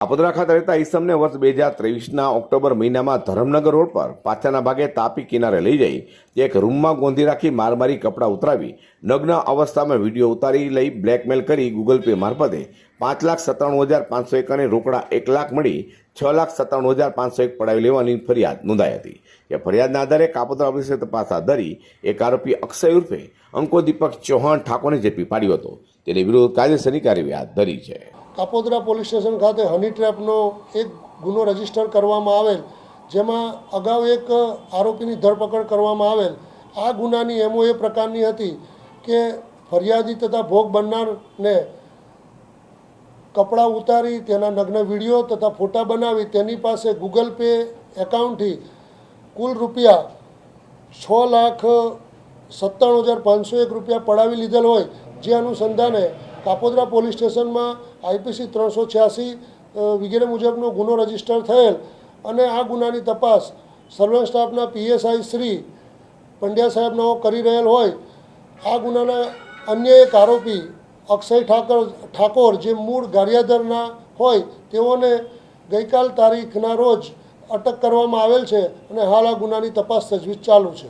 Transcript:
આપોદરા ખાતે રહેતા ઈસમને વર્ષ 2023ના ઓક્ટોબર મહિનામાં ધરમનગર રોડ પર પાછળના ભાગે તાપી કિનારે લઈ જઈ એક રૂમમાં ગોંધી રાખી મારમારી કપડાં ઉતરાવી નગ્ન અવસ્થામાં વિડીયો ઉતારી લઈ બ્લેકમેલ કરી ગૂગલ પે મારફતે 5,97,501 અને રોકડા 1 લાખ મળી 6,97,501 પડાવી લેવાની ફરિયાદ નોંધાઈ હતી। એ ફરિયાદના આધારે કાપોદરા પોલીસે તપાસ હાથ ધરી એક આરોપી અક્ષય ઉર્ફે અંકો દીપક ચૌહાણ ઠાકોરને ઝડપી પાડ્યો હતો। તેની વિરુદ્ધ કાયદેસરની કાર્યવાહી હાથ ધરી છે। કાપોદરા પોલીસ સ્ટેશન ખાતે હની ટ્રેપનો એક ગુનો રજીસ્ટર કરવામાં આવેલ, જેમાં અગાઉ એક આરોપીની ધરપકડ કરવામાં આવેલ। આ ગુનાની એમઓ એ પ્રકારની હતી કે ફરિયાદી તથા ભોગ બનનારને કપડાં ઉતારી તેના નગ્ન વિડીયો તથા ફોટા બનાવી તેની પાસે ગૂગલ પે એકાઉન્ટથી કુલ રૂપિયા 6,97,501 રૂપિયા પડાવી લીધેલ હોય, જે અનુસંધાને કાપોદરા પોલીસ સ્ટેશનમાં IPC 386 વગેરે મુજબનો ગુનો રજીસ્ટર થયેલ અને આ ગુનાની તપાસ સર્વેલન્સ સ્ટાફના PSI શ્રી પંડ્યા સાહેબનો કરી રહેલ હોય। આ ગુનાના અન્ય એક આરોપી અક્ષય ઠાકોર જે મૂળ ગારિયાદરના હોય તેઓને ગઈકાલ તારીખના રોજ અટક કરવામાં આવેલ છે અને હાલ આ ગુનાની તપાસ તજવીજ ચાલુ છે।